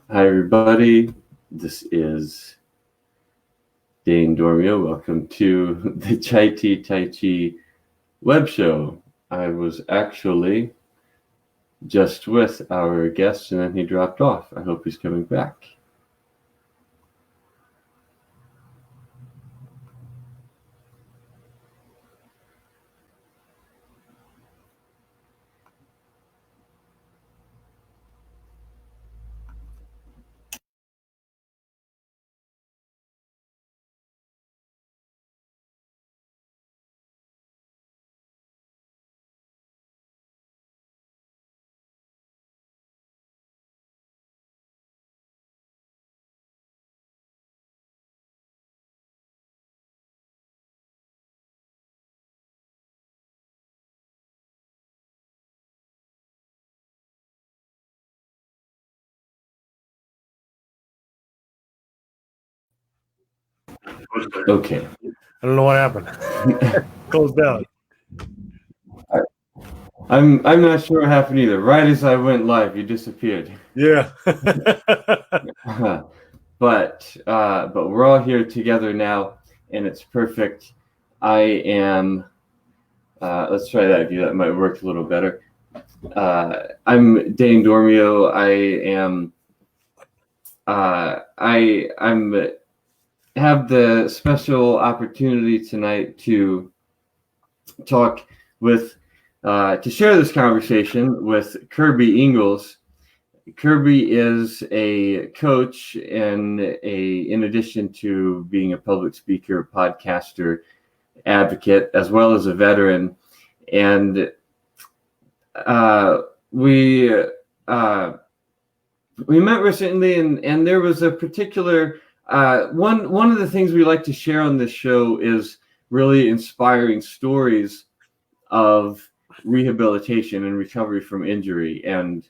Hi, everybody. This is Dane Dormio. Welcome to the Chai Tea Tai Chi web show. I was actually just with our guest and then he dropped off. I hope he's coming back. Okay. I don't know what happened. Closed down. I'm not sure what happened either. Right as I went live, you disappeared. Yeah. But we're all here together now, and it's perfect. I am. Let's try that view. That might work a little better. I'm Dane Dormio. I am. I'm have the special opportunity tonight to talk with to share this conversation with Kirby Ingles. Kirby is a coach and in addition to being a public speaker, podcaster, advocate, as well as a veteran. And we met recently, and there was a particular one of the things we like to share on this show is really inspiring stories of rehabilitation and recovery from injury. And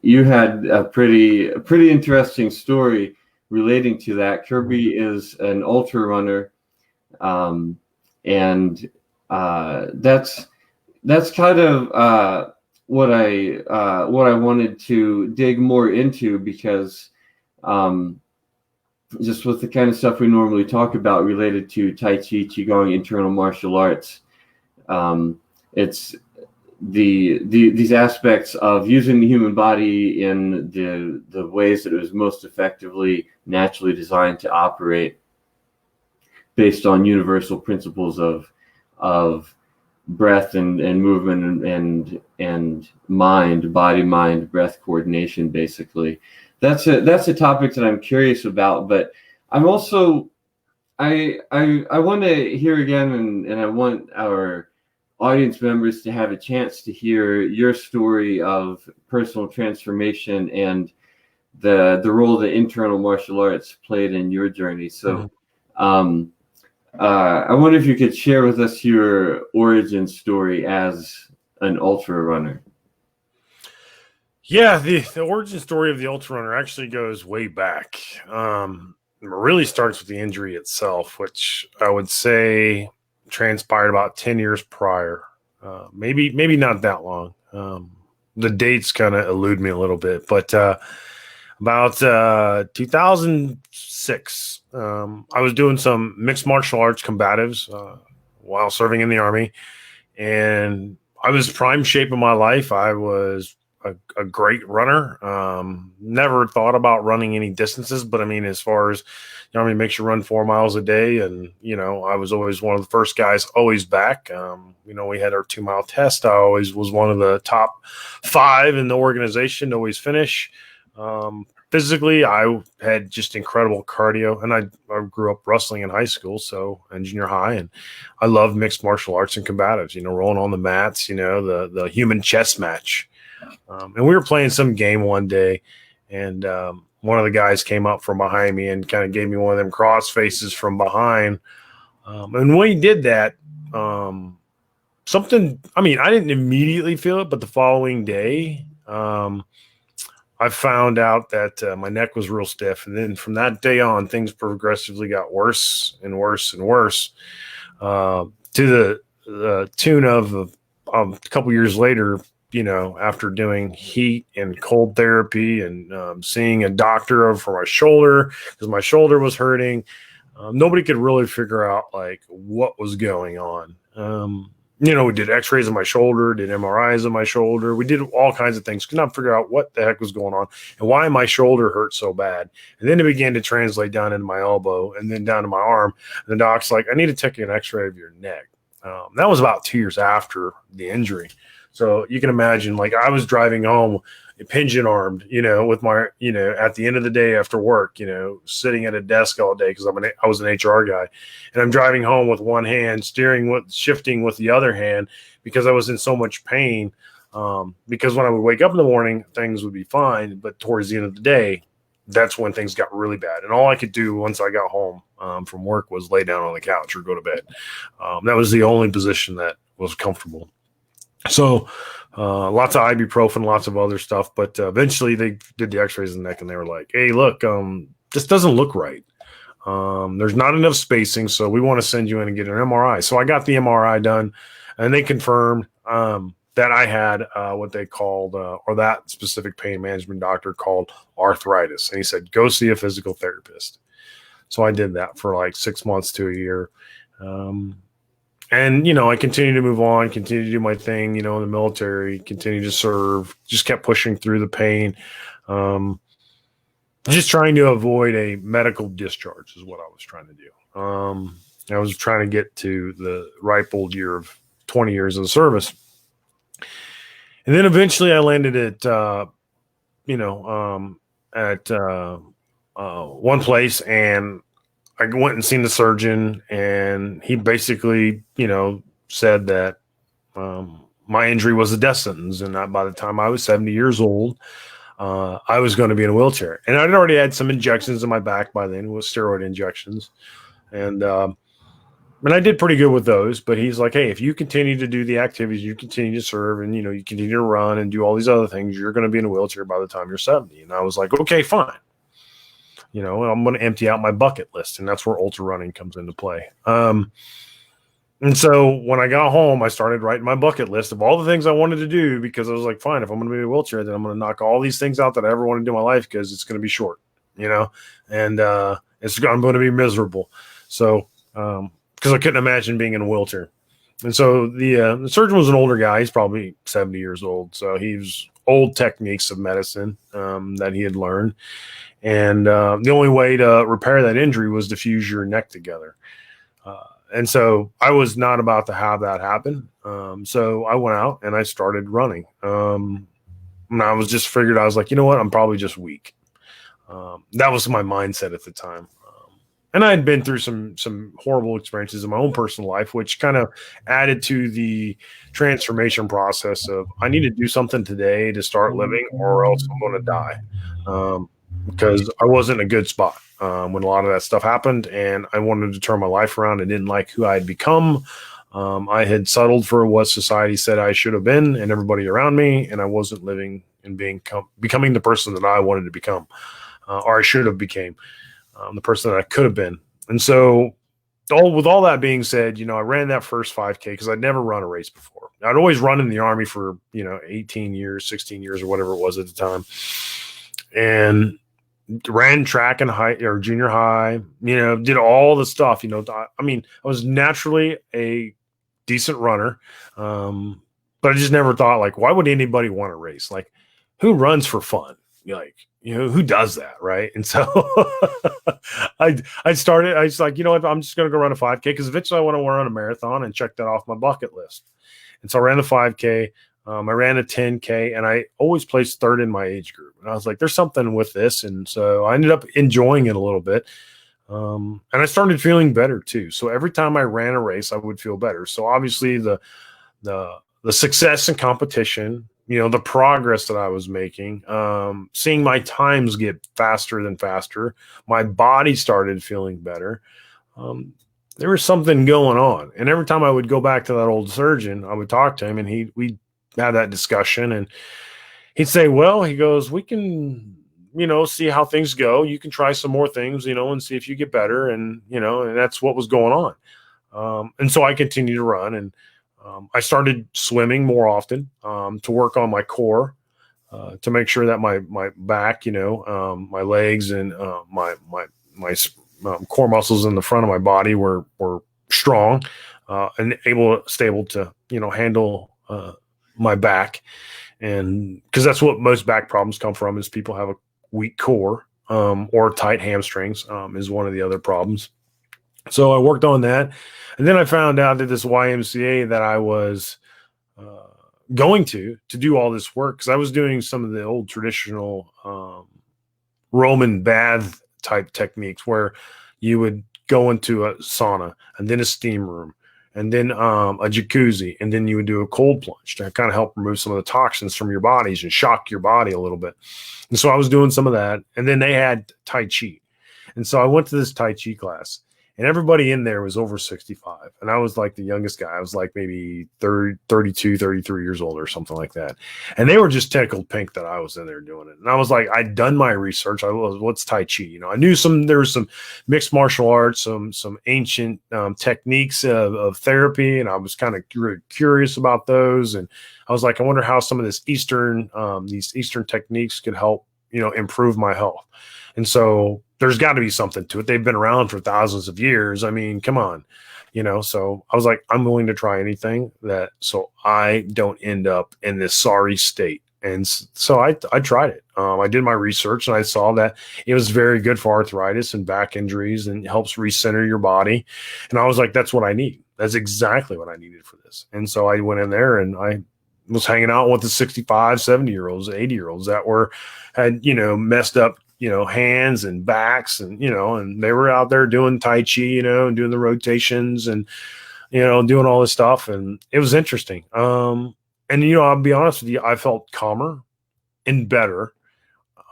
you had a pretty interesting story relating to that. Kirby is an ultra runner, and that's kind of what I wanted to dig more into, because just with the kind of stuff we normally talk about related to Tai Chi, Qigong, internal martial arts, it's these aspects of using the human body in the ways that it was most effectively naturally designed to operate based on universal principles of breath and movement and body mind breath coordination. Basically, that's a topic that I'm curious about. But I'm also I want to hear again, and I want our audience members to have a chance to hear your story of personal transformation and the role that internal martial arts played in your journey. So I wonder if you could share with us your origin story as an ultra runner. Yeah, the origin story of the ultra runner actually goes way back. It really starts with the injury itself, which I would say transpired about 10 years prior. Maybe not that long. The dates kind of elude me a little bit, but about 2006, I was doing some mixed martial arts combatives while serving in the Army, and I was prime shape of my life. I was a great runner. Never thought about running any distances, but I mean, as far as the Army makes you run 4 miles a day, and I was always one of the first guys always back. We had our 2 mile test. I always was one of the top 5 in the organization to always finish. Physically, I had just incredible cardio, and I grew up wrestling in high school, and junior high, and I love mixed martial arts and combatives, rolling on the mats, the human chess match. And we were playing some game one day, and one of the guys came up from behind me and kind of gave me one of them cross faces from behind. And when he did that, I didn't immediately feel it, but the following day, I found out that my neck was real stiff. And then from that day on, things progressively got worse and worse and worse, to the tune of a couple years later, after doing heat and cold therapy and seeing a doctor for my shoulder because my shoulder was hurting. Nobody could really figure out like what was going on. We did x-rays of my shoulder, did MRIs of my shoulder. We did all kinds of things. Could not figure out what the heck was going on and why my shoulder hurt so bad. And then it began to translate down into my elbow and then down to my arm. And the doc's like, I need to take an x-ray of your neck. That was about 2 years after the injury. So you can imagine, like, I was driving home pigeon armed, with my, at the end of the day after work, sitting at a desk all day because I was an HR guy, and I'm driving home with one hand, shifting with the other hand because I was in so much pain. Because when I would wake up in the morning, things would be fine, but towards the end of the day, that's when things got really bad. And all I could do once I got home from work was lay down on the couch or go to bed. That was the only position that was comfortable. So lots of ibuprofen, lots of other stuff. But eventually they did the x-rays of the neck and they were like, hey, look, this doesn't look right. There's not enough spacing, so we want to send you in and get an MRI. So I got the MRI done, and they confirmed that I had what they called, or that specific pain management doctor called arthritis. And he said, go see a physical therapist. So I did that for like 6 months to a year. And, I continued to move on, continued to do my thing, in the military, continued to serve, just kept pushing through the pain. Just trying to avoid a medical discharge is what I was trying to do. I was trying to get to the ripe old year of 20 years of service. And then eventually I landed at, one place, and I went and seen the surgeon, and he basically, said that my injury was a death sentence. And by the time I was 70 years old, I was going to be in a wheelchair. And I'd already had some injections in my back by then with steroid injections. And I did pretty good with those. But he's like, hey, if you continue to do the activities, you continue to serve, and, you continue to run and do all these other things, you're going to be in a wheelchair by the time you're 70. And I was like, okay, fine. I'm going to empty out my bucket list, and that's where ultra running comes into play. And so when I got home, I started writing my bucket list of all the things I wanted to do, because I was like, fine, if I'm going to be in a wheelchair, then I'm going to knock all these things out that I ever want to do in my life, because it's going to be short, and I'm going to be miserable. So, because I couldn't imagine being in a wheelchair. And so the surgeon was an older guy. He's probably 70 years old. So he was old techniques of medicine that he had learned. And the only way to repair that injury was to fuse your neck together. And so I was not about to have that happen. So I went out and I started running. And I was like, you know what? I'm probably just weak. That was my mindset at the time. And I had been through some horrible experiences in my own personal life, which kind of added to the transformation process of, I need to do something today to start living, or else I'm going to die. Because I wasn't in a good spot when a lot of that stuff happened, and I wanted to turn my life around. I didn't like who I had become. I had settled for what society said I should have been, and everybody around me, and I wasn't living and becoming the person that I wanted to become, or I should have became. The person that I could have been. And so with all that being said, I ran that first 5K because I'd never run a race before. I'd always run in the Army for, 18 years, 16 years, or whatever it was at the time. And ran track in high or junior high, did all the stuff, I was naturally a decent runner. But I just never thought, like, why would anybody want to race? Like, who runs for fun? Who does that, right? And so I was like, I'm just going to go run a 5K, because eventually I want to run a marathon and check that off my bucket list. And so I ran the 5K. I ran a 10K, and I always placed third in my age group. And I was like, there's something with this. And so I ended up enjoying it a little bit. And I started feeling better too. So every time I ran a race, I would feel better. So obviously the success and competition, the progress that I was making, seeing my times get faster than faster, my body started feeling better. There was something going on. And every time I would go back to that old surgeon, I would talk to him, and we'd have that discussion, and he'd say, well, he goes, we can, see how things go. You can try some more things, and see if you get better. And, and that's what was going on. And so I continued to run, and I started swimming more often to work on my core, to make sure that my back, my legs and my core muscles in the front of my body were strong and stable to handle my back. And because that's what most back problems come from, is people have a weak core, or tight hamstrings, is one of the other problems. So I worked on that, and then I found out that this YMCA that I was going to do all this work, because I was doing some of the old traditional Roman bath type techniques where you would go into a sauna and then a steam room and then a jacuzzi, and then you would do a cold plunge to kind of help remove some of the toxins from your bodies and shock your body a little bit. And so I was doing some of that, and then they had Tai Chi. And so I went to this Tai Chi class, and everybody in there was over 65. And I was like the youngest guy. I was like maybe 30, 32, 33 years old or something like that. And they were just tickled pink that I was in there doing it. And I was like, I'd done my research. What's Tai Chi? I knew there was some mixed martial arts, some ancient techniques of therapy. And I was kind of really curious about those. And I was like, I wonder how some of these Eastern techniques could help, improve my health. And so there's got to be something to it. They've been around for thousands of years. I mean, come on, so I was like, I'm willing to try anything so I don't end up in this sorry state. And so I tried it. I did my research, and I saw that it was very good for arthritis and back injuries, and helps recenter your body. And I was like, that's what I need. That's exactly what I needed for this. And so I went in there, and I was hanging out with the 65, 70-year-olds, 80-year-olds that had messed up, hands and backs, and, and they were out there doing Tai Chi, and doing the rotations and, doing all this stuff. And it was interesting. And, I'll be honest with you, I felt calmer and better.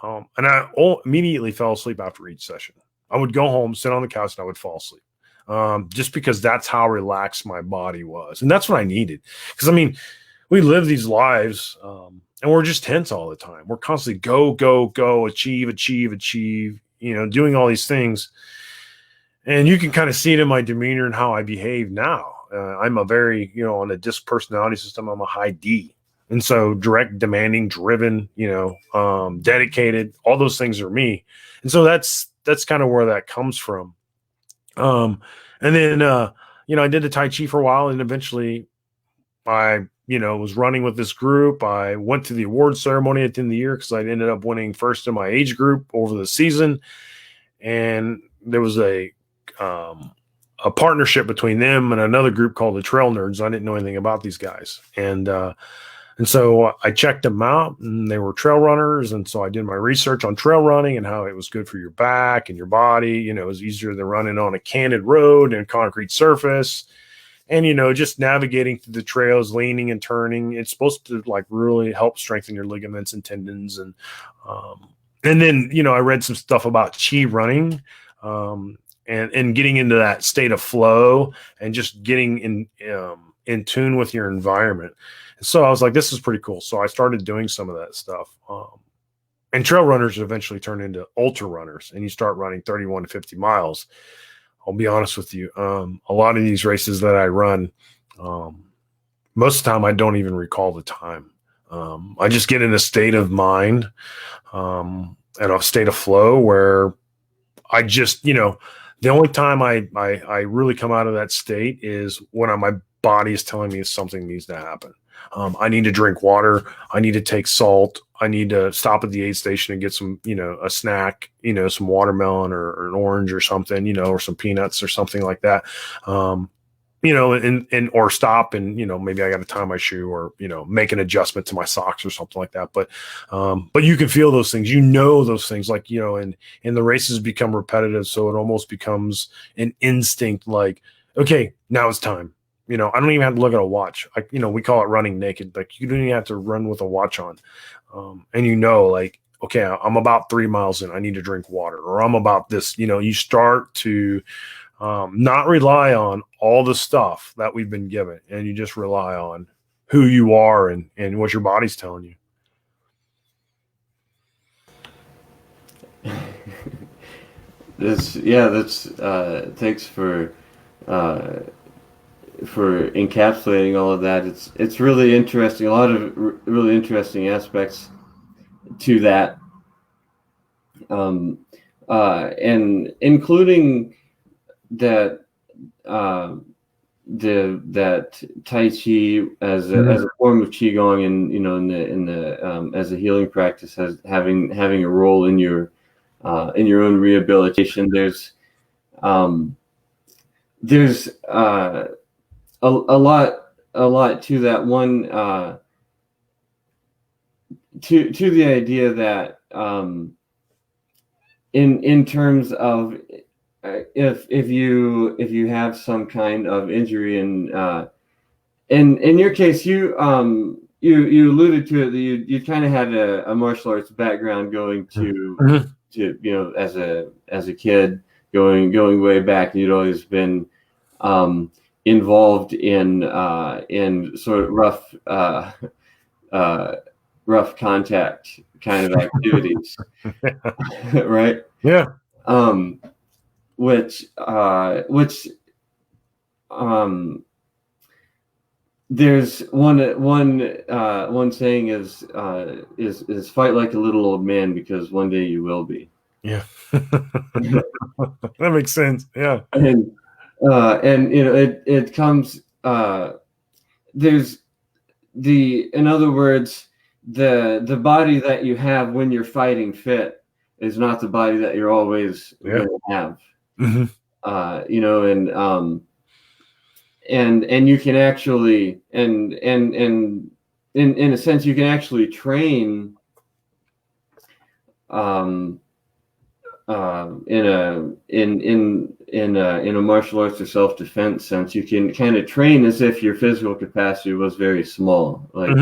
And I immediately fell asleep after each session. I would go home, sit on the couch, and I would fall asleep. Just because that's how relaxed my body was. And that's what I needed. Because, I mean, we live these lives, and we're just tense all the time. We're constantly go, achieve, doing all these things. And you can kind of see it in my demeanor and how I behave now. I'm a very, on a DISC personality system, I'm a high D. And so direct, demanding, driven, dedicated, all those things are me. And so that's kind of where that comes from. And then, I did the Tai Chi for a while, and eventually I was running with this group. I went to the award ceremony at the end of the year because I ended up winning first in my age group over the season. And there was a partnership between them and another group called the Trail Nerds. I didn't know anything about these guys. And so I checked them out, and they were trail runners. And so I did my research on trail running and how it was good for your back and your body. It was easier than running on a canted road and concrete surface. And, just navigating through the trails, leaning and turning, it's supposed to really help strengthen your ligaments and tendons. And then, I read some stuff about chi running, and getting into that state of flow and just getting in tune with your environment. And so I was like, this is pretty cool. So I started doing some of that stuff. And trail runners eventually turn into ultra runners, and you start running 31 to 50 miles. I'll be honest with you. A lot of these races that I run, most of the time I don't even recall the time. I just get in a state of mind, and a state of flow where I just, the only time I really come out of that state is when my body is telling me something needs to happen. I need to drink water. I need to take salt. I need to stop at the aid station and get some, a snack, some watermelon or an orange or something, or some peanuts or something like that. Or stop and, maybe I got to tie my shoe or, make an adjustment to my socks or something like that. But you can feel those things, those things and the races become repetitive. So it almost becomes an instinct okay, now it's time. I don't even have to look at a watch. We call it running naked. You don't even have to run with a watch on. And okay, I'm about 3 miles in. I need to drink water, or I'm about this. You start to not rely on all the stuff that we've been given, and you just rely on who you are and what your body's telling you. That's thanks for encapsulating all of that. It's really interesting. A lot of really interesting aspects to that, and including that that Tai Chi as a form of Qigong, and in the as a healing practice, has having a role in your own rehabilitation. There's a lot to that. One, to the idea that in terms of if you have some kind of injury, and in your case, you alluded to it, that you kind of had a martial arts background, going to as a kid, going way back. You'd always been involved in sort of rough contact kind of activities, right? Yeah. Which there's one saying is fight like a little old man, because one day you will be. Yeah. That makes sense. Yeah. And it comes, there's in other words, the body that you have when you're fighting fit is not the body that you're always going to have. Mm-hmm. And you can actually, and in a sense, you can actually train in a martial arts or self-defense sense. You can kind of train as if your physical capacity was very small, like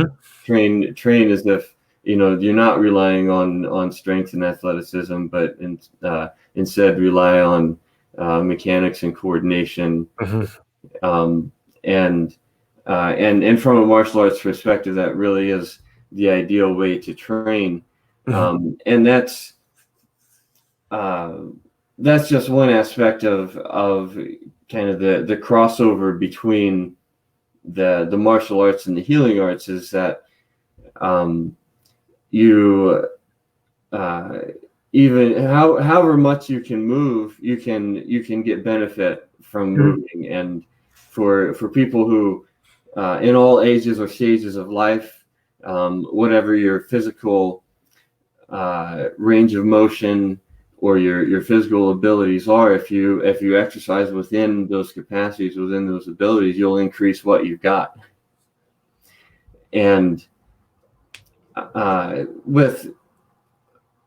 train as if you're not relying on strength and athleticism, but instead rely on mechanics and coordination. And from a martial arts perspective, that really is the ideal way to train. And that's just one aspect of kind of the crossover between the martial arts and the healing arts, is that you even however much you can move, you can get benefit from moving. And for people who in all ages or stages of life, whatever your physical range of motion or your physical abilities are, if you exercise within those capacities, within those abilities, you'll increase what you've got. And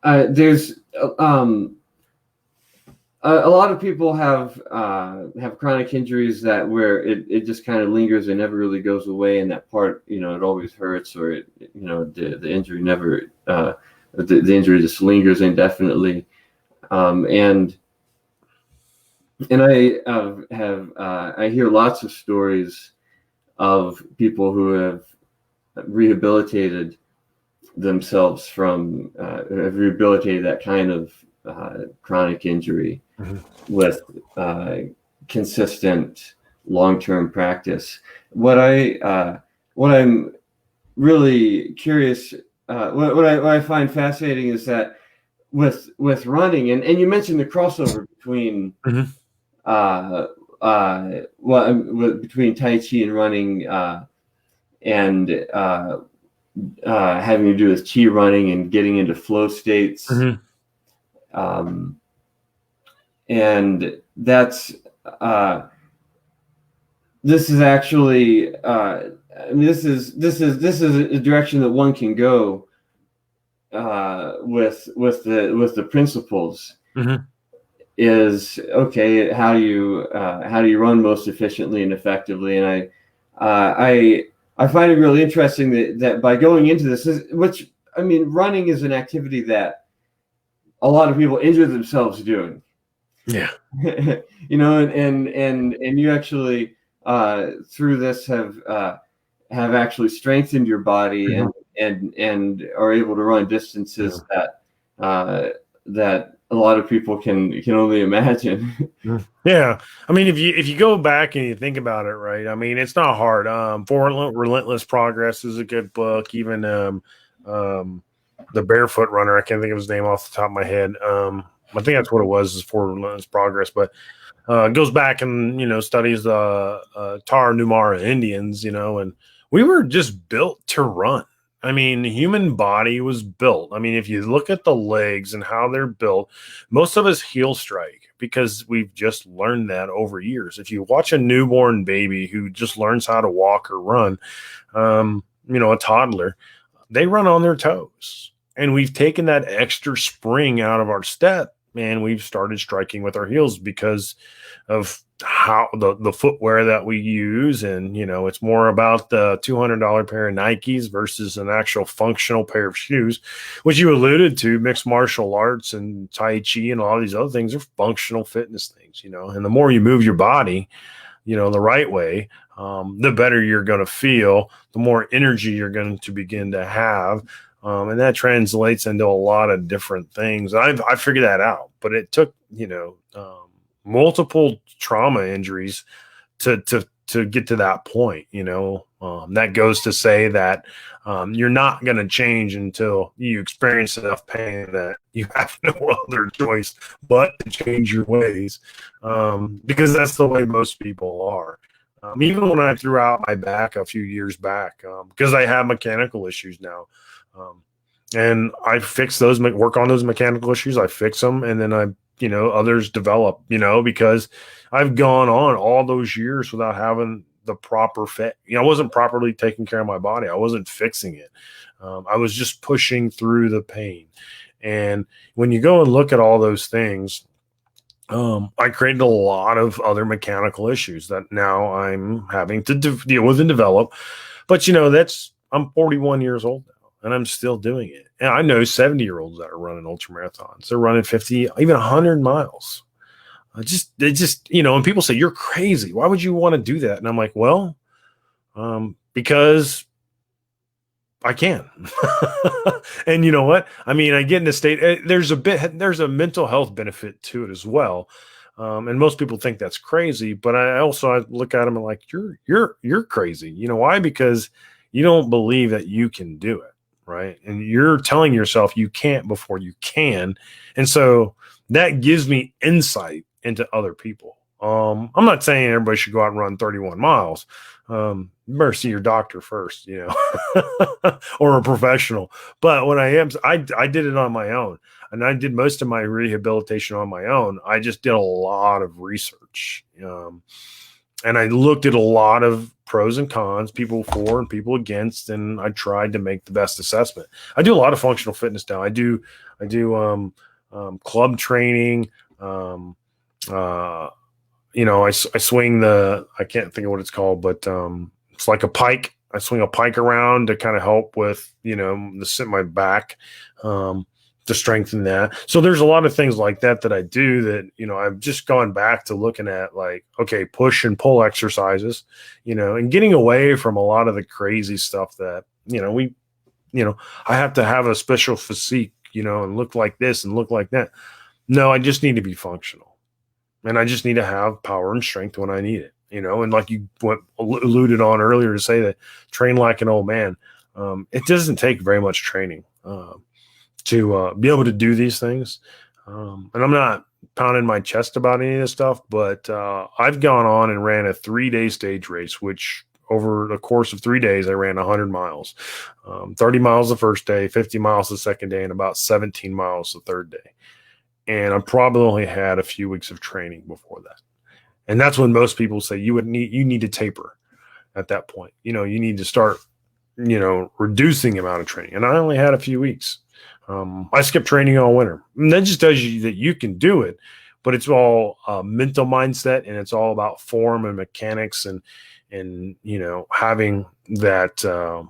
there's a lot of people have chronic injuries that where it just kind of lingers and never really goes away, and that part, it always hurts, or the injury never the injury just lingers indefinitely. And I I hear lots of stories of people who have rehabilitated themselves from have rehabilitated that kind of chronic injury with consistent long-term practice. What I'm really curious, what I find fascinating, is that with running, and you mentioned the crossover between between Tai Chi and running, and having to do with Chi running and getting into flow states. And that's this is actually this is a direction that one can go with the principles. Is okay, how do you run most efficiently and effectively? And I find it really interesting that by going into this, which, I mean, running is an activity that a lot of people injure themselves doing. Yeah. And you actually through this have actually strengthened your body and are able to run distances that a lot of people can only imagine. Yeah. I mean, if you go back and you think about it, right? I mean, it's not hard. For Relentless Progress is a good book. Even the Barefoot Runner, I can't think of his name off the top of my head. I think that's what it was, is For Relentless Progress. But goes back and studies the Tarahumara Indians, and we were just built to run. I mean, the human body was built. I mean, if you look at the legs and how they're built, most of us heel strike because we've just learned that over years. If you watch a newborn baby who just learns how to walk or run, a toddler, they run on their toes. And we've taken that extra spring out of our step, and we've started striking with our heels because of how the footwear that we use. And it's more about the $200 pair of Nikes versus an actual functional pair of shoes, which you alluded to. Mixed martial arts and Tai Chi and all these other things are functional fitness things, and the more you move your body the right way, the better you're going to feel, the more energy you're going to begin to have. And that translates into a lot of different things. I figured that out, but it took, multiple trauma injuries to get to that point. That goes to say that you're not going to change until you experience enough pain that you have no other choice but to change your ways, because that's the way most people are. Even when I threw out my back a few years back, because I have mechanical issues now, and I fix those, work on those mechanical issues. I fix them, and then others develop, because I've gone on all those years without having the proper fit. I wasn't properly taking care of my body. I wasn't fixing it. I was just pushing through the pain. And when you go and look at all those things, I created a lot of other mechanical issues that now I'm having to deal with and develop. But, I'm 41 years old now, and I'm still doing it. And I know 70-year-olds that are running ultra marathons. They're running 50, even 100 miles. And people say, you're crazy. Why would you want to do that? And I'm like, well, because I can. And you know what? I mean, I get in a state, there's a mental health benefit to it as well. And most people think that's crazy, but I look at them and like, you're crazy. Why? Because you don't believe that you can do it. Right. And you're telling yourself you can't before you can. And so that gives me insight into other people. I'm not saying everybody should go out and run 31 miles. You better see your doctor first, or a professional. But what I did it on my own, and I did most of my rehabilitation on my own. I just did a lot of research. And I looked at a lot of pros and cons, people for and people against, and I tried to make the best assessment. I do a lot of functional fitness now. I do club training. I swing I can't think of what it's called, but it's like a pike. I swing a pike around to kind of help with, my back, to strengthen that. So there's a lot of things like that I do that, I've just gone back to looking at, like, okay, push and pull exercises, and getting away from a lot of the crazy stuff that, I have to have a special physique, and look like this and look like that. No, I just need to be functional, and I just need to have power and strength when I need it, and like you alluded on earlier to say that train like an old man. It doesn't take very much training, to be able to do these things. And I'm not pounding my chest about any of this stuff, but I've gone on and ran a 3-day stage race, which over the course of 3 days, I ran 100 miles, 30 miles the first day, 50 miles the second day, and about 17 miles the third day. And I probably only had a few weeks of training before that. And that's when most people say you need to taper at that point. You need to start, reducing the amount of training. And I only had a few weeks. I skipped training all winter. And that just tells you that you can do it, but it's all mental mindset, and it's all about form and mechanics and having that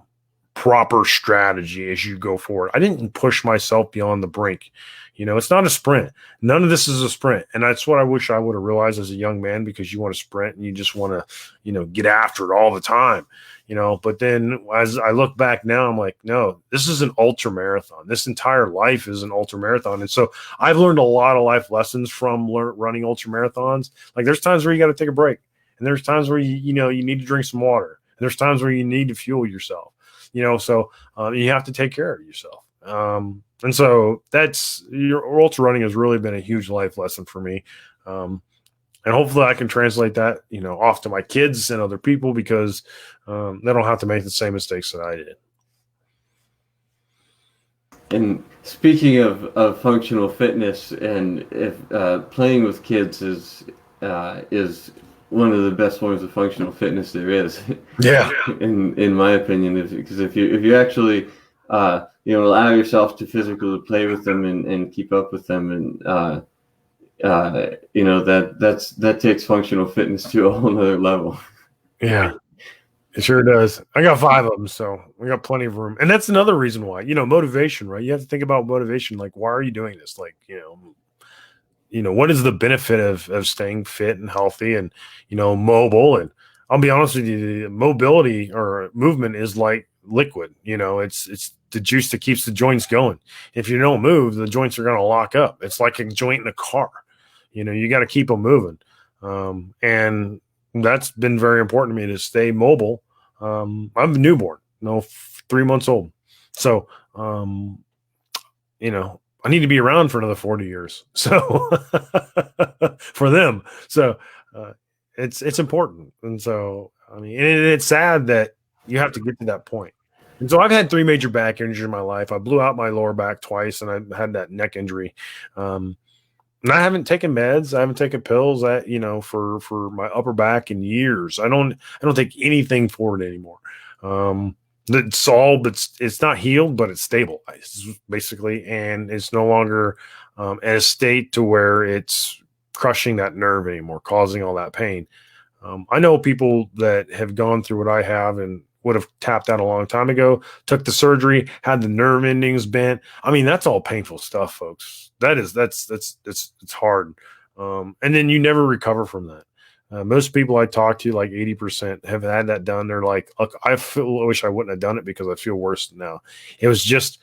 proper strategy as you go forward. I didn't push myself beyond the brink. It's not a sprint. None of this is a sprint. And that's what I wish I would have realized as a young man, because you want to sprint and you just want to, get after it all the time, But then as I look back now, I'm like, no, this is an ultra marathon. This entire life is an ultra marathon. And so I've learned a lot of life lessons from running ultra marathons. Like there's times where you got to take a break. And there's times where you need to drink some water. And there's times where you need to fuel yourself, so you have to take care of yourself. And so that's your ultra running has really been a huge life lesson for me. And hopefully I can translate that, off to my kids and other people, because they don't have to make the same mistakes that I did. And speaking of functional fitness, and if playing with kids is one of the best forms of functional fitness there is. Yeah. in my opinion, because if you actually allow yourself to physically play with them and keep up with them, and that takes functional fitness to a whole nother level. Yeah, it sure does. I got 5 of them, so we got plenty of room. And that's another reason why, motivation, right? You have to think about motivation. Like, why are you doing this? Like, what is the benefit of staying fit and healthy and, mobile? And I'll be honest with you, the mobility or movement is like liquid. It's the juice that keeps the joints going. If you don't move, the joints are going to lock up. It's like a joint in a car. You got to keep them moving. And that's been very important to me, to stay mobile. I'm a newborn, 3 months old. So, I need to be around for another 40 years. So for them. So it's important. And so, it's sad that you have to get to that point. And so I've had 3 major back injuries in my life. I blew out my lower back twice, and I had that neck injury. And I haven't taken meds. I haven't taken pills for my upper back in years. I don't take anything for it anymore. It's all, but it's not healed, but it's stabilized basically. And it's no longer at a state to where it's crushing that nerve anymore, causing all that pain. I know people that have gone through what I have and would have tapped out a long time ago, took the surgery, had the nerve endings bent. That's all painful stuff, folks. It's hard. And then you never recover from that. Most people I talk to, like 80%, have had that done. They're like, look, I wish I wouldn't have done it because I feel worse now. It was just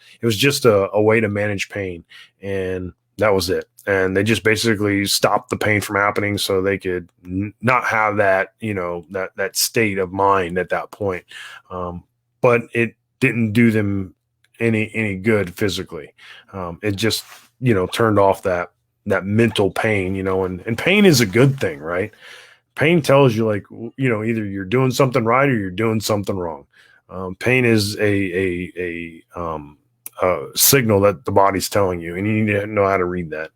a way to manage pain, and that was it. And they just basically stopped the pain from happening so they could not have that, that state of mind at that point. But it didn't do them any good physically. It just, turned off that mental pain, and pain is a good thing, right? Pain tells you, like, either you're doing something right or you're doing something wrong. Pain is a signal that the body's telling you, and you need to know how to read that.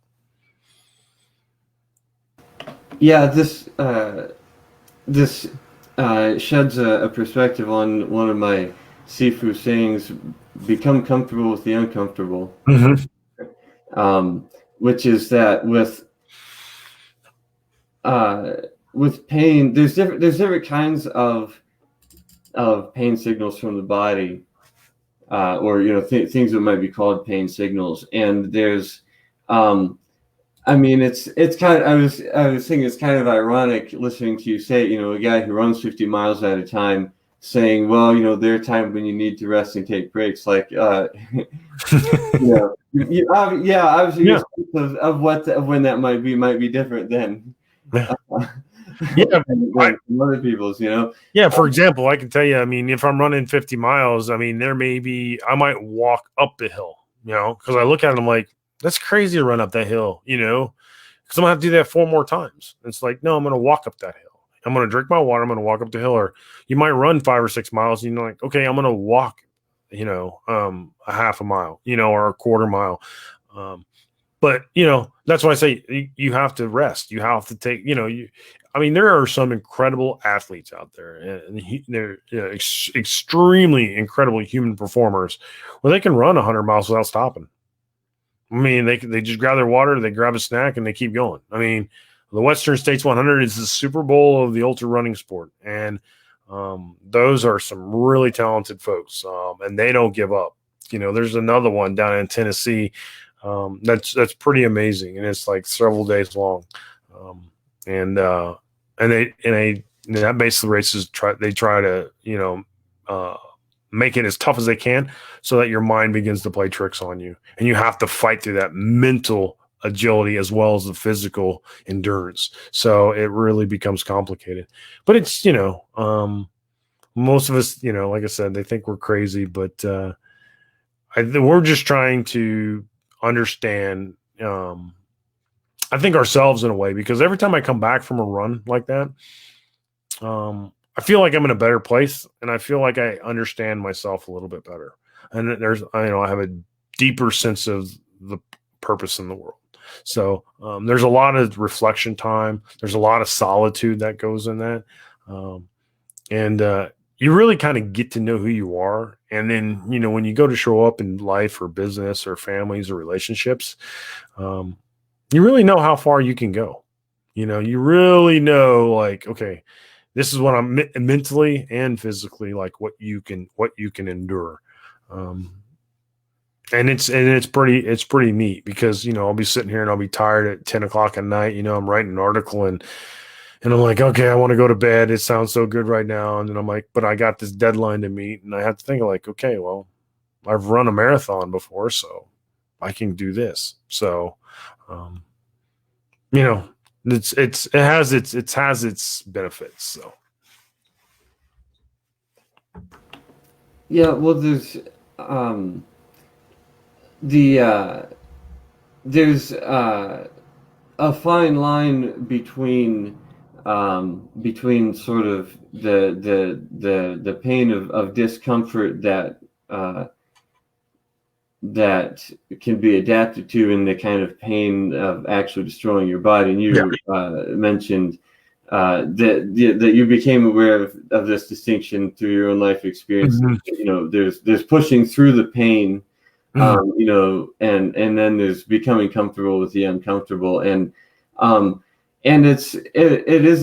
Yeah, this sheds a perspective on one of my Sifu sayings: "Become comfortable with the uncomfortable." Mm-hmm. Which is that with pain, there's different kinds of pain signals from the body, or things that might be called pain signals. And there's, it's kind of, I was thinking it's kind of ironic listening to you say, a guy who runs 50 miles at a time saying, well, there are times when you need to rest and take breaks. Like, obviously, of when that might be different than. Other people's, Yeah, for example, I can tell you, if I'm running 50 miles, I might walk up the hill, because I look at it, I'm like, that's crazy to run up that hill, because I'm gonna have to do that 4 more times. It's like, no, I'm gonna walk up that hill. I'm gonna drink my water. I'm gonna walk up the hill. Or you might run 5 or 6 miles, and you're like, okay, I'm gonna walk, a half a mile, or a quarter mile. But that's why I say you have to rest. You have to take, there are some incredible athletes out there, and they're extremely incredible human performers where they can run 100 miles without stopping. They just grab their water, they grab a snack, and they keep going. The Western States 100 is the Super Bowl of the ultra running sport, and Those are some really talented folks, and they don't give up. There's another one down in Tennessee that's pretty amazing, and it's like several days long, and that basically races try to make it as tough as they can, so that your mind begins to play tricks on you, and you have to fight through that mental agility as well as the physical endurance. So it really becomes complicated. But it's most of us, like I said, they think we're crazy, but we're just trying to understand. I think ourselves in a way, because every time I come back from a run like that, I feel like I'm in a better place, and I feel like I understand myself a little bit better. And I have a deeper sense of the purpose in the world. So there's a lot of reflection time. There's a lot of solitude that goes in that. And you really kind of get to know who you are. And then, when you go to show up in life or business or families or relationships, you really know how far you can go. You really know, like, okay, this is what I'm mentally and physically, like what you can endure. And it's pretty neat, because, I'll be sitting here and I'll be tired at 10 o'clock at night. I'm writing an article and I'm like, okay, I want to go to bed. It sounds so good right now. And then I'm like, but I got this deadline to meet, and I have to think like, okay, well, I've run a marathon before, so I can do this. So, it has its benefits. So. Yeah, well, there's there's a fine line between sort of the pain of discomfort that that can be adapted to, and the kind of pain of actually destroying your body. And you mentioned that you became aware of this distinction through your own life experience. Mm-hmm. There's pushing through the pain, and then there's becoming comfortable with the uncomfortable, and it is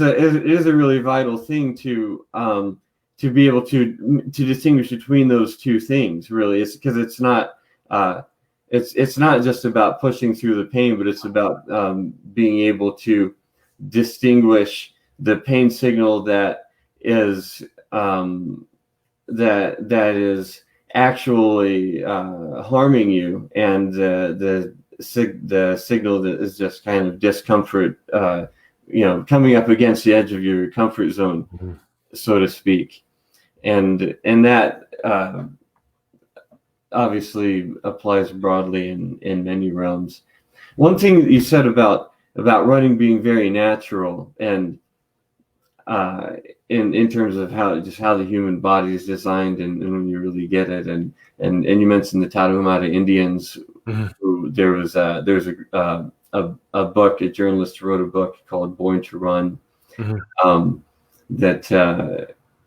a really vital thing to be able to distinguish between those two things. Really, it's because it's not just about pushing through the pain, but it's about being able to distinguish the pain signal that is that is actually harming you, and the signal that is just kind of discomfort, coming up against the edge of your comfort zone, mm-hmm. so to speak, and that obviously applies broadly in many realms. One thing that you said about running being very natural, and in terms of how the human body is designed, and when you really get it, and you mentioned the Tarahumara Indians, mm-hmm. who there was a book, a journalist wrote a book called Born to Run, mm-hmm. That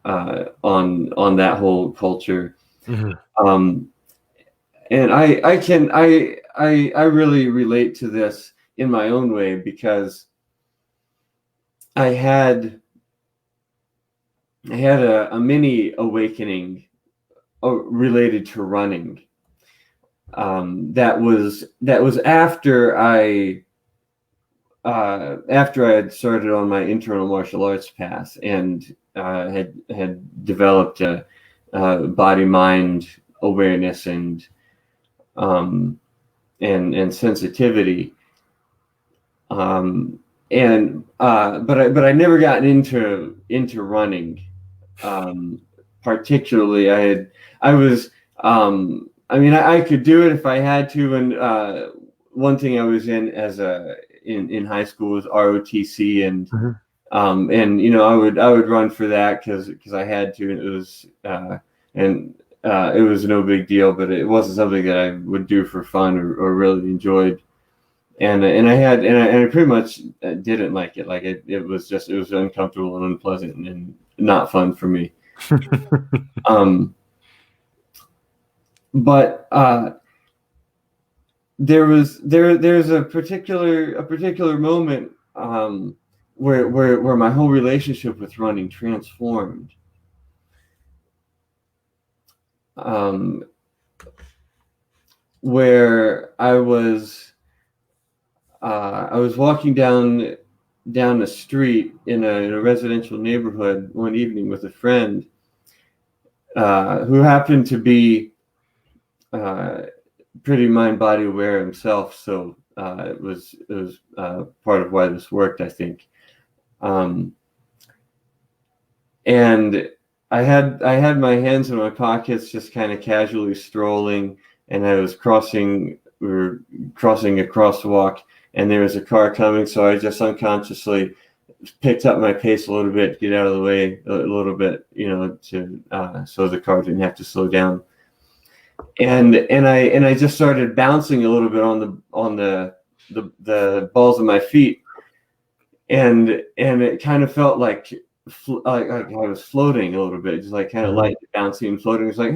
on that whole culture, mm-hmm. And I really relate to this in my own way, because I had a mini awakening related to running. That was after I had started on my internal martial arts path, and had developed a body mind awareness and sensitivity. But I never got into running. Particularly, I could do it if I had to. And one thing I was in in high school was ROTC, and mm-hmm. I would run for that because I had to, and it was no big deal, but it wasn't something that I would do for fun or really enjoyed. And I pretty much didn't like it. Like it was uncomfortable and unpleasant and not fun for me. But there's a particular moment where my whole relationship with running transformed. um, where I was walking down the street in a residential neighborhood one evening with a friend who happened to be pretty mind-body aware himself. So it was part of why this worked, I think. And I had my hands in my pockets, just kind of casually strolling, and I was we were crossing a crosswalk, and there was a car coming, so I just unconsciously picked up my pace a little bit, get out of the way a little bit, to so the car didn't have to slow down. And I just started bouncing a little bit on the balls of my feet, and it kind of felt like I was floating a little bit, just like kind of light bouncing and floating. It's like,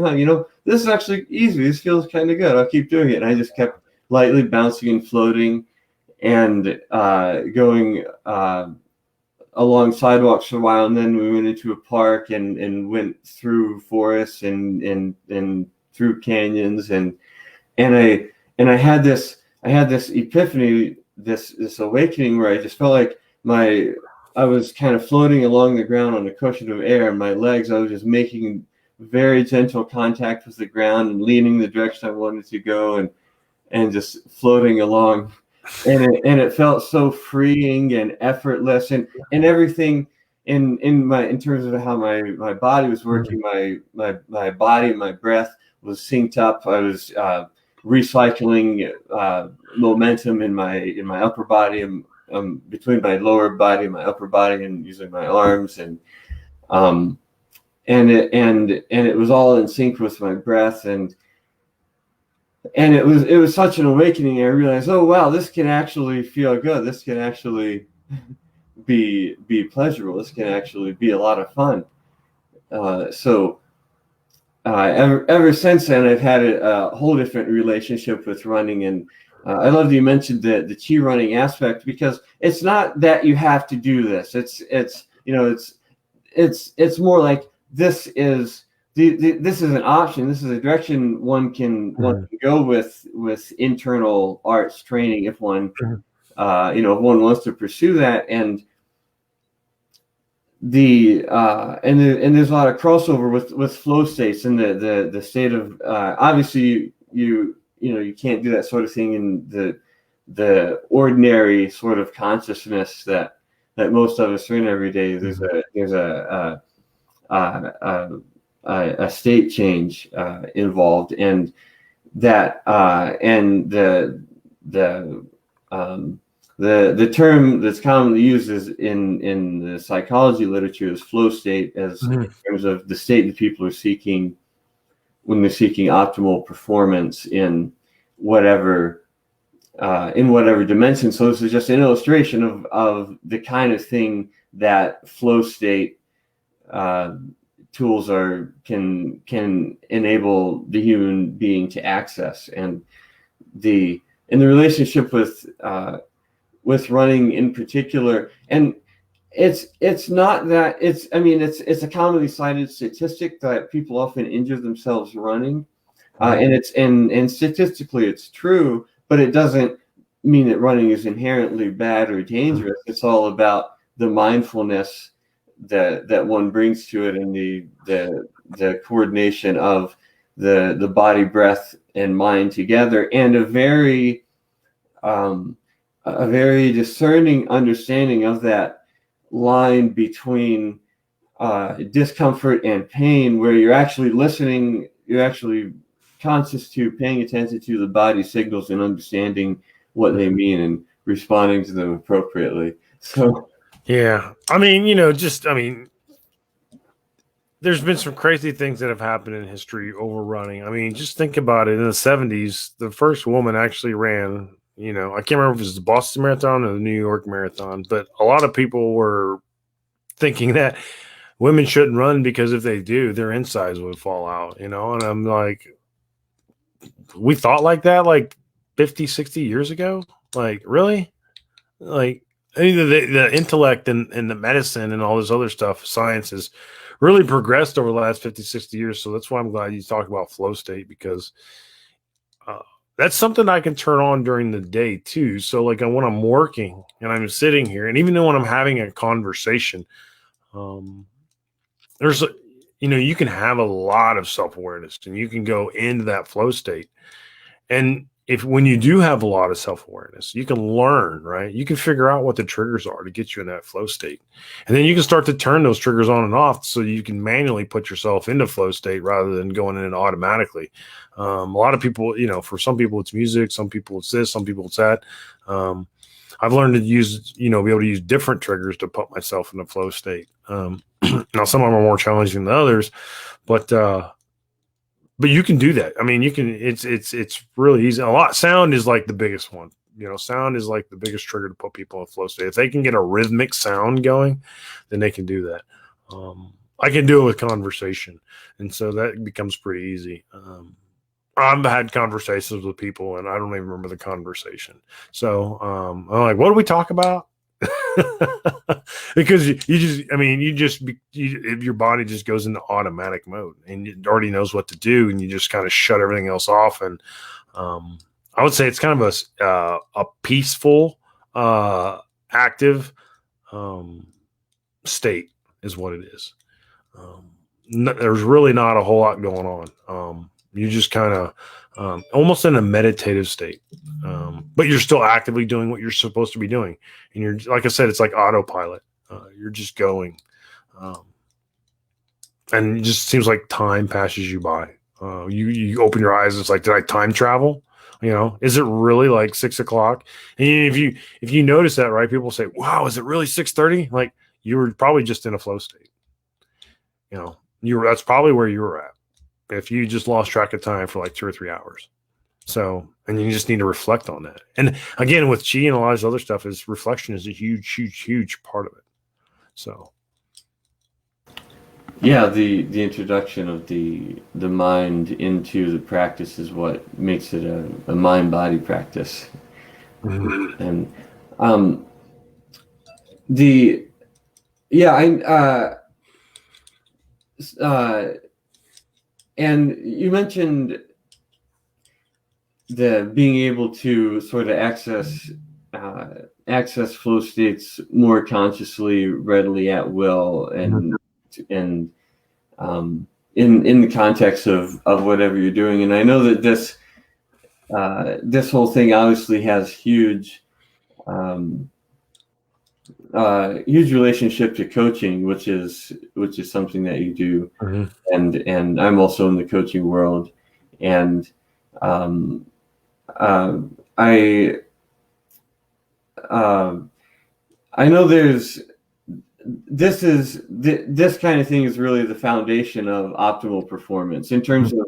this is actually easy. This feels kind of good. I'll keep doing it. And I just kept lightly bouncing and floating, and going along sidewalks for a while. And then we went into a park and went through forests and through canyons, and I had this epiphany, this awakening, where I just felt like I was kind of floating along the ground on a cushion of air, and my legs, I was just making very gentle contact with the ground and leaning the direction I wanted to go, and just floating along. And it felt so freeing and effortless, and everything in terms of how my body was working, my body and my breath was synced up. I was recycling momentum in my upper body, and between my lower body and my upper body, and using my arms, and it was all in sync with my breath, and it was such an awakening. I realized, oh wow, this can actually feel good. This can actually be pleasurable. This can actually be a lot of fun. So ever since then, I've had a whole different relationship with running, and I love that you mentioned the chi running aspect, because it's not that you have to do this. It's more like this is an option. This is a direction one can go with internal arts training, if one if one wants to pursue that. And there's a lot of crossover with flow states, and the state of obviously you can't do that sort of thing in the ordinary sort of consciousness that most of us are in every day. There's a state change involved, and that and the term that's commonly used is in the psychology literature is flow state, as in terms of the state that people are seeking when they're seeking optimal performance in whatever dimension. So this is just an illustration of the kind of thing that flow state tools can enable the human being to access. And the relationship with running in particular, and it's not that it's a commonly cited statistic that people often injure themselves running, and statistically it's true, but it doesn't mean that running is inherently bad or dangerous. It's all about the mindfulness that one brings to it, and the coordination of the body, breath, and mind together, and a very discerning understanding of that line between discomfort and pain, where you're actually listening, you're actually conscious to paying attention to the body signals and understanding what they mean and responding to them appropriately. So yeah, there's been some crazy things that have happened in history over running. Just think about it. In the 70s, the first woman actually ran, I can't remember if it was the Boston Marathon or the New York Marathon, but a lot of people were thinking that women shouldn't run because if they do, their insides would fall out, and I'm like, we thought like that like 50, 60 years ago? Like, really? Like, the intellect and the medicine and all this other stuff, science has really progressed over the last 50, 60 years. So that's why I'm glad you talked about flow state, because that's something I can turn on during the day too. So like when I'm working and I'm sitting here, and even when I'm having a conversation, there's, you can have a lot of self-awareness and you can go into that flow state. And when you do have a lot of self-awareness, you can learn, right? You can figure out what the triggers are to get you in that flow state. And then you can start to turn those triggers on and off so you can manually put yourself into flow state rather than going in automatically. A lot of people, for some people it's music, some people it's this, some people it's that. I've learned to use, be able to use different triggers to put myself in a flow state. Now some of them are more challenging than others, but you can do that. I mean, you can, it's really easy. Sound is like the biggest one, sound is like the biggest trigger to put people in flow state. If they can get a rhythmic sound going, then they can do that. I can do it with conversation. And so that becomes pretty easy. I've had conversations with people and I don't even remember the conversation. So, I'm like, what do we talk about? Because your body just goes into automatic mode and it already knows what to do, and you just kind of shut everything else off. And I would say it's kind of a peaceful, active state is what it is. There's really not a whole lot going on. You just kind of almost in a meditative state, but you're still actively doing what you're supposed to be doing. And you're, like I said, it's like autopilot. You're just going, and it just seems like time passes you by. You open your eyes, it's like, did I time travel? Is it really like 6 o'clock? And if you notice that, right, people say, wow, is it really 6:30? Like, you were probably just in a flow state. That's probably where you were at if you just lost track of time for like 2 or 3 hours. So, and you just need to reflect on that. And again, with chi and a lot of this other stuff, is reflection is a huge, huge, huge part of it. So, yeah, the introduction of the mind into the practice is what makes it a mind-body practice. Mm-hmm. And and you mentioned the being able to sort of access flow states more consciously, readily, at will, and in the context of whatever you're doing. And I know that this whole thing obviously has huge relationship to coaching, which is something that you do. Mm-hmm. And I'm also in the coaching world, and I know this kind of thing is really the foundation of optimal performance in terms of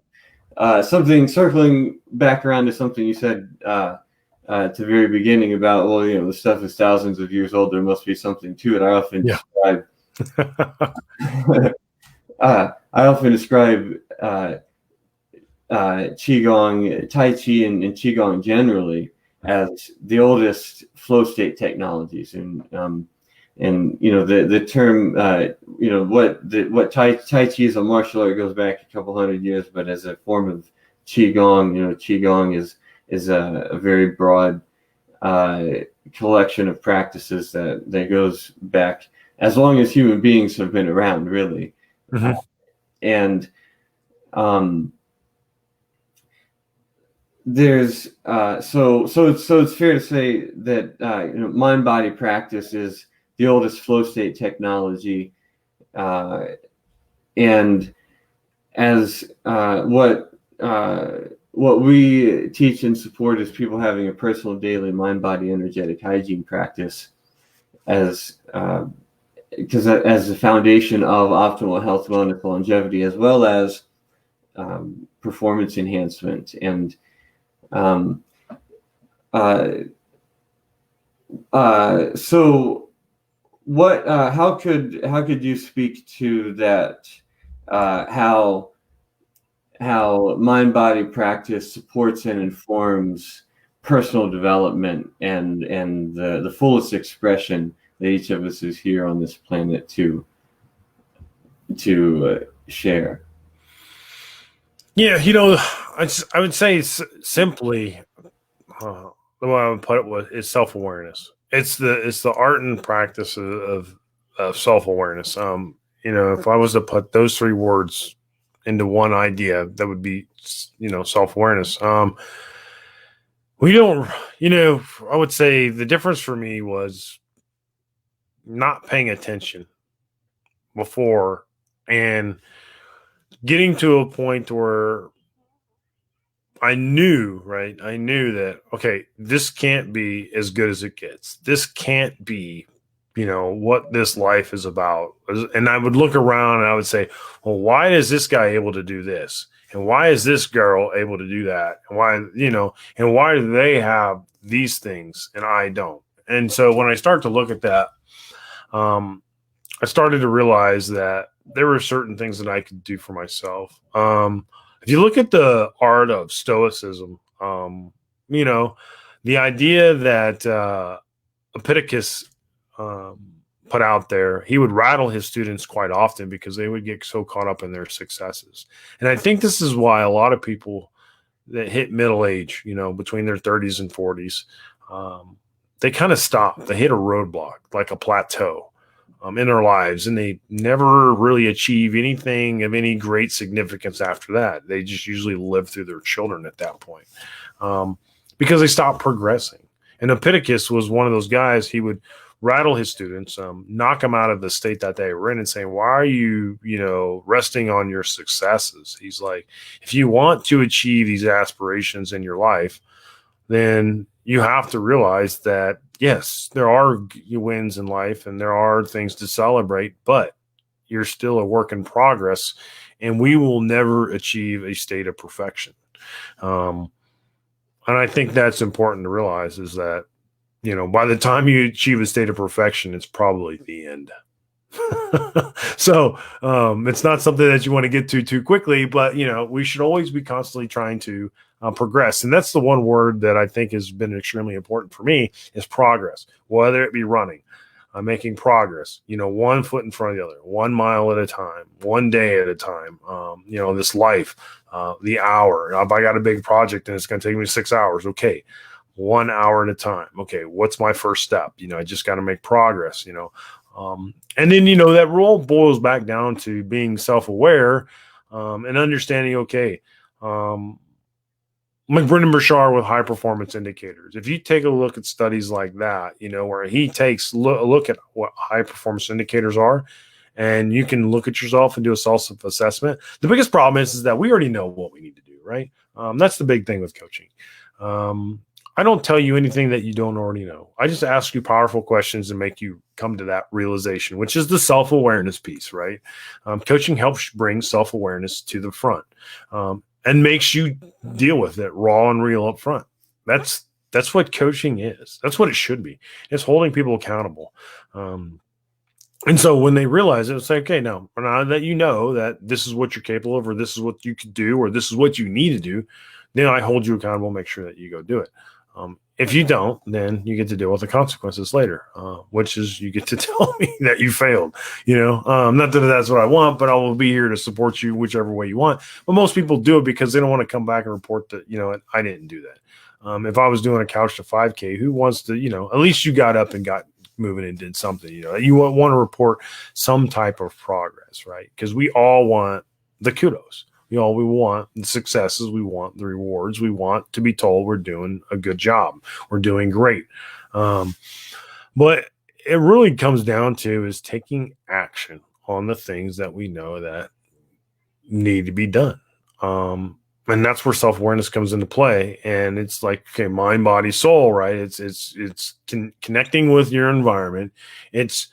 something, circling back around to something you said at the very beginning about, well, the stuff is thousands of years old, there must be something to it. I often describe Qigong, Tai Chi, and Qigong generally as the oldest flow state technologies. And the term, what Tai Chi is a martial art goes back a couple hundred years, but as a form of Qigong, Qigong is a very broad collection of practices that goes back as long as human beings have been around, really. Mm-hmm. And there's so it's fair to say that mind body practice is the oldest flow state technology, and as what we teach and support is people having a personal daily mind body energetic hygiene practice as the foundation of optimal health, wellness, longevity, as well as performance enhancement. And so what how could you speak to that, how mind body practice supports and informs personal development and the fullest expression that each of us is here on this planet to to share? Yeah, I would say simply, the way I would put it is self-awareness. It's the art and practice of self-awareness. If I was to put those three words into one idea, that would be, self-awareness. We don't, I would say the difference for me was not paying attention before and getting to a point where I knew, right? I knew that, okay, this can't be as good as it gets. This can't be, what this life is about. And I would look around and I would say, well, why is this guy able to do this? And why is this girl able to do that? And why do they have these things and I don't? And so when I start to look at that, I started to realize that there were certain things that I could do for myself. If you look at the art of Stoicism, the idea that Epictetus put out there, he would rattle his students quite often because they would get so caught up in their successes. And I think this is why a lot of people that hit middle age, between their 30s and 40s, they kind of stop. They hit a roadblock, like a plateau. In their lives, and they never really achieve anything of any great significance after that. They just usually live through their children at that point, because they stop progressing. And Epictetus was one of those guys. He would rattle his students, knock them out of the state that they were in, and saying, "Why are you, resting on your successes?" He's like, "If you want to achieve these aspirations in your life, then you have to realize that, yes, there are wins in life and there are things to celebrate, but you're still a work in progress, and we will never achieve a state of perfection." And I think that's important to realize, is that, by the time you achieve a state of perfection, it's probably the end. So it's not something that you want to get to too quickly, but we should always be constantly trying to progress. And that's the one word that I think has been extremely important for me, is progress. Whether it be running, making progress, one foot in front of the other, 1 mile at a time, one day at a time. This life, the hour. If I got a big project and it's going to take me 6 hours, okay, 1 hour at a time. Okay, what's my first step? I just got to make progress. And then, that rule boils back down to being self-aware, and understanding, okay, like Brendan Burchard with high performance indicators. If you take a look at studies like that, where he takes a look at what high performance indicators are, and you can look at yourself and do a self-assessment. The biggest problem is that we already know what we need to do, right? That's the big thing with coaching. I don't tell you anything that you don't already know. I just ask you powerful questions and make you come to that realization, which is the self-awareness piece, right? Coaching helps bring self-awareness to the front, and makes you deal with it raw and real up front. That's what coaching is. That's what it should be. It's holding people accountable. And so when they realize it, it's like, okay, now that you know that this is what you're capable of, or this is what you could do, or this is what you need to do, then I hold you accountable, make sure that you go do it. If you don't, then you get to deal with the consequences later, which is you get to tell me that you failed. Not that that's what I want, but I will be here to support you whichever way you want. But most people do it because they don't want to come back and report that, I didn't do that. If I was doing a couch to 5K, who wants to, at least you got up and got moving and did something. You want to report some type of progress, right? Because we all want the kudos. We want the successes. We want the rewards. We want to be told we're doing a good job. We're doing great. But it really comes down to is taking action on the things that we know that need to be done. And that's where self-awareness comes into play. And it's like, okay, mind, body, soul, right? It's connecting with your environment. It's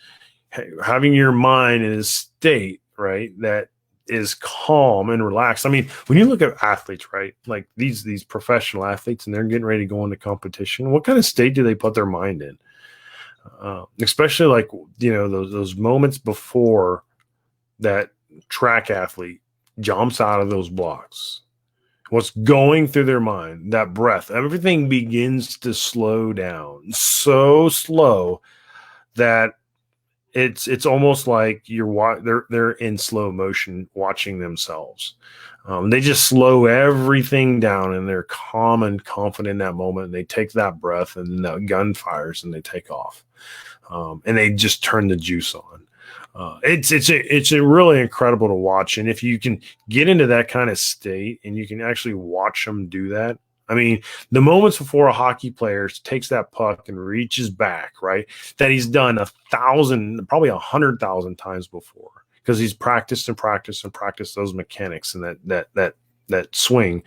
having your mind in a state, right, that is calm and relaxed. I mean, when you look at athletes, right, like these professional athletes, and they're getting ready to go into competition, what kind of state do they put their mind in? Especially like, those moments before that track athlete jumps out of those blocks. What's going through their mind, that breath, everything begins to slow down so slow that it's almost like they're in slow motion watching themselves. They just slow everything down, and they're calm and confident in that moment. And they take that breath, and the gun fires, and they take off, and they just turn the juice on. It's a really incredible to watch, and if you can get into that kind of state, and you can actually watch them do that. I mean, the moments before a hockey player takes that puck and reaches back, right? That he's done 1,000, probably 100,000 times before, because he's practiced and practiced and practiced those mechanics and that swing,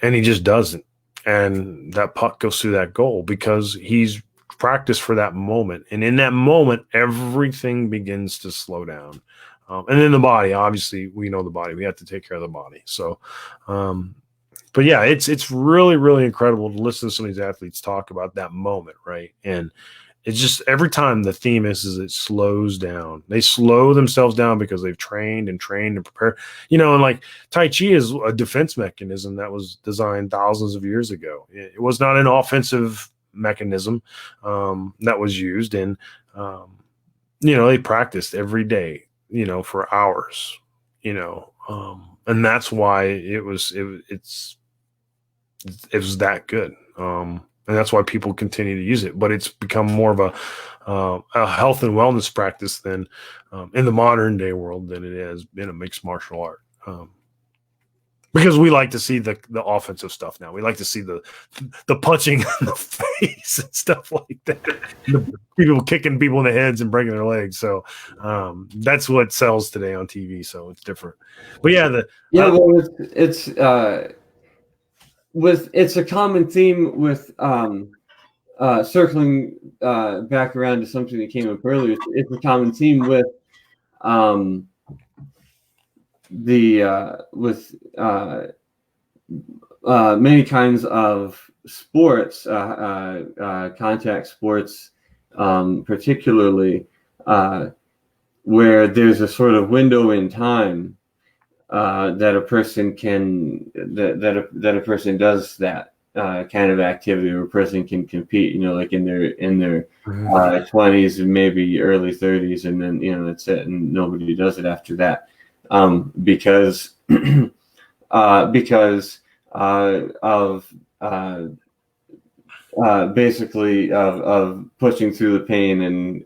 and he just doesn't. And that puck goes through that goal because he's practiced for that moment. And in that moment, everything begins to slow down. And then the body, obviously, we know the body. We have to take care of the body. So, but yeah, it's really, really incredible to listen to some of these athletes talk about that moment, right? And it's just every time the theme is it slows down. They slow themselves down because they've trained and prepared. And like Tai Chi is a defense mechanism that was designed thousands of years ago. It was not an offensive mechanism that was used, and they practiced every day, for hours, and that's why it was that good. And that's why people continue to use it. But it's become more of a health and wellness practice than in the modern day world than it has in a mixed martial art. Because we like to see the offensive stuff now. We like to see the punching in the face and stuff like that. The people kicking people in the heads and breaking their legs. So that's what sells today on TV. So it's different. But yeah, it's a common theme with circling back around to something that came up earlier. It's a common theme with many kinds of sports, contact sports, particularly where there's a sort of window in time that a person that a person does that kind of activity, or a person can compete, like in their 20s and maybe early 30s, and then that's it, and nobody does it after that, because of basically of pushing through the pain and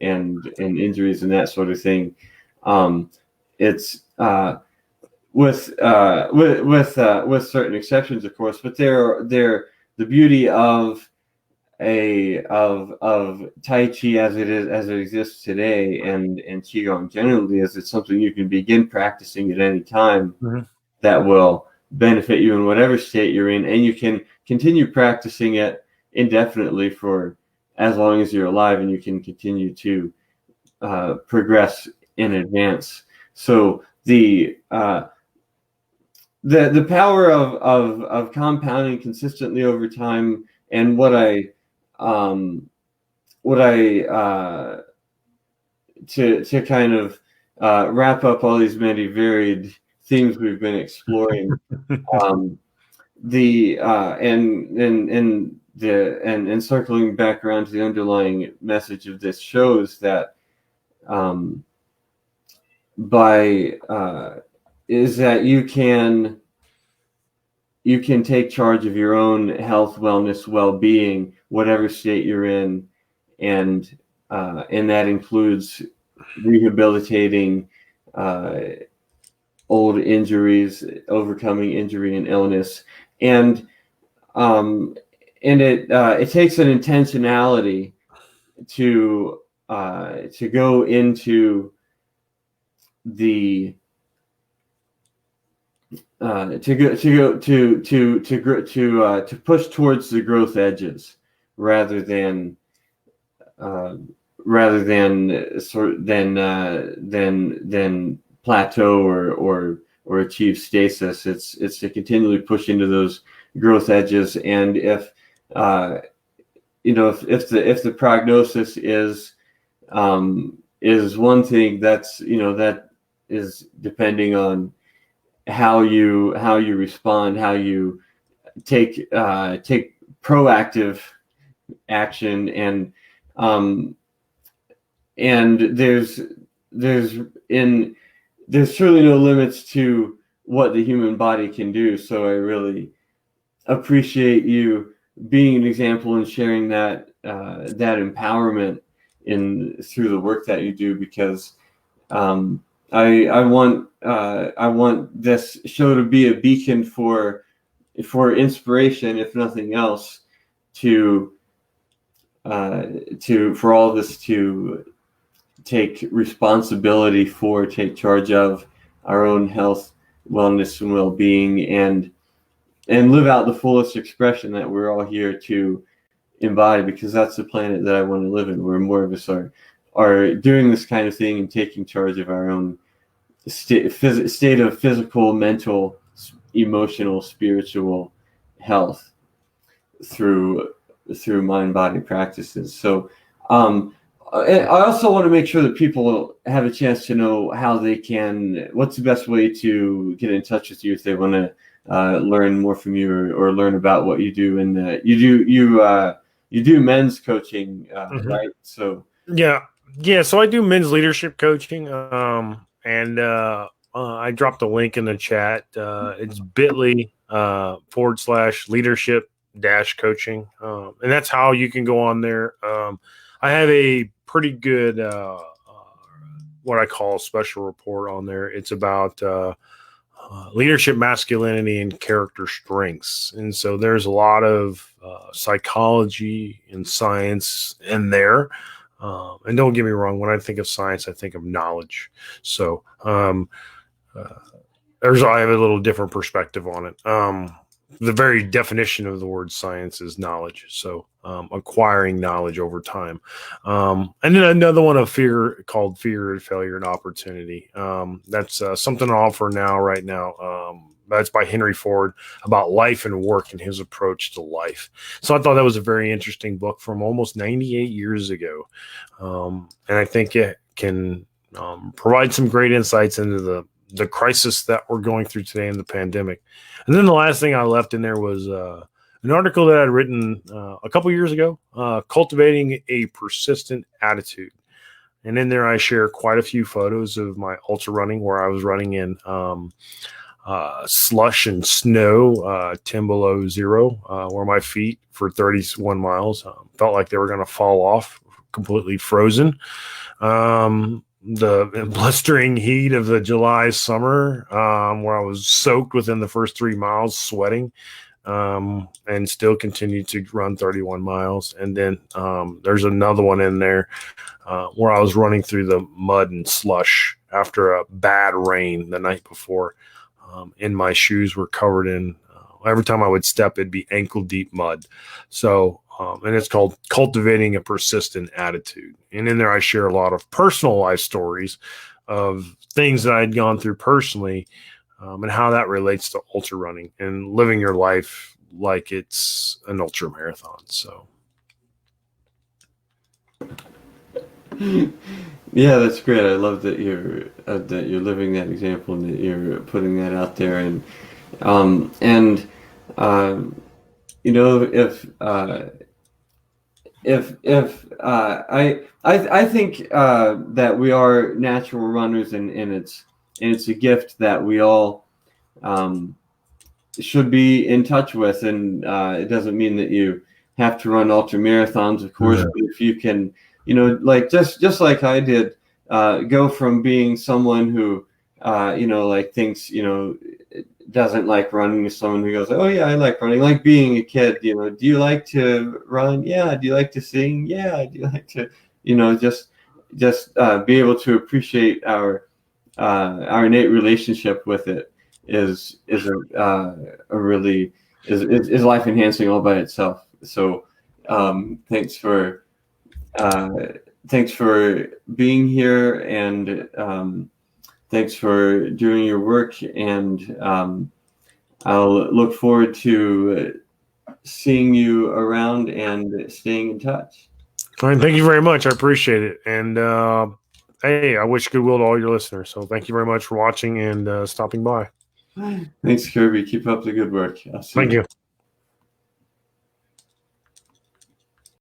injuries and that sort of thing. It's with certain exceptions, of course, but they're the beauty of Tai Chi as it exists today, and Qigong generally, is it's something you can begin practicing at any time that will benefit you in whatever state you're in, and you can continue practicing it indefinitely for as long as you're alive, and you can continue to progress in advance. So the power of compounding consistently over time, and what I to kind of wrap up all these many varied themes we've been exploring, and circling back around to the underlying message of this shows that is that you can take charge of your own health, wellness, well-being, whatever state you're in, and that includes rehabilitating old injuries, overcoming injury and illness, and it takes an intentionality to go into the to push towards the growth edges rather than plateau or achieve stasis. It's to continually push into those growth edges, and if the prognosis is one thing, that is depending on how you respond, how you take proactive action, and and there's surely no limits to what the human body can do. So I really appreciate you being an example and sharing that empowerment through the work that you do, because I want this show to be a beacon for inspiration, if nothing else, for all of us to take responsibility for, take charge of our own health, wellness, and well-being, and live out the fullest expression that we're all here to embody, because that's the planet that I want to live in, where more of us are doing this kind of thing and taking charge of our own state of physical, mental, emotional, spiritual health through mind-body practices. So I also want to make sure that people have a chance to know what's the best way to get in touch with you if they want to learn more from you, or learn about what you do. And you do men's coaching, right? So yeah. So I do men's leadership coaching, and I dropped a link in the chat. It's bit.ly/leadership-coaching, and that's how you can go on there. I have a pretty good what I call a special report on there. It's about leadership, masculinity, and character strengths. And so there's a lot of psychology and science in there. And don't get me wrong, when I think of science, I think of knowledge. So I have a little different perspective on it. The very definition of the word science is knowledge. So acquiring knowledge over time. And then another one of called Fear, Failure, and Opportunity. That's something I offer right now. That's by Henry Ford, about life and work and his approach to life. So I thought that was a very interesting book from almost 98 years ago. And I think it can provide some great insights into the crisis that we're going through today in the pandemic. And then the last thing I left in there was an article that I'd written a couple years ago, Cultivating a Persistent Attitude. And in there, I share quite a few photos of my ultra running, where I was running in slush and snow, 10 below zero, where my feet for 31 miles felt like they were going to fall off, completely frozen. The blistering heat of the July summer, where I was soaked within the first 3 miles, sweating, and still continued to run 31 miles. And then there's another one in there where I was running through the mud and slush after a bad rain the night before, and my shoes were covered in, every time I would step, it'd be ankle deep mud. So, and it's called Cultivating a Persistent Attitude. And in there, I share a lot of personal life stories of things that I'd gone through personally, and how that relates to ultra running and living your life like it's an ultra marathon. So. Yeah, that's great. I love that you're living that example and that you're putting that out there. And you know, I think that we are natural runners, and it's a gift that we all should be in touch with. And it doesn't mean that you have to run ultra marathons, of course, but if you can, you know, like just like I did, go from being someone who, you know, like thinks, you know, doesn't like running, to someone who goes, oh yeah, I like running. Like being a kid, you know, do you like to run? Yeah. Do you like to sing? Yeah. Do you like to, you know, just be able to appreciate our innate relationship with it is life enhancing all by itself. So thanks for being here, and thanks for doing your work, and I'll look forward to seeing you around and staying in touch. All right, thank you very much. I appreciate it. And hey, I wish goodwill to all your listeners. So thank you very much for watching and stopping by. Thanks, Kirby. Keep up the good work. Thank you.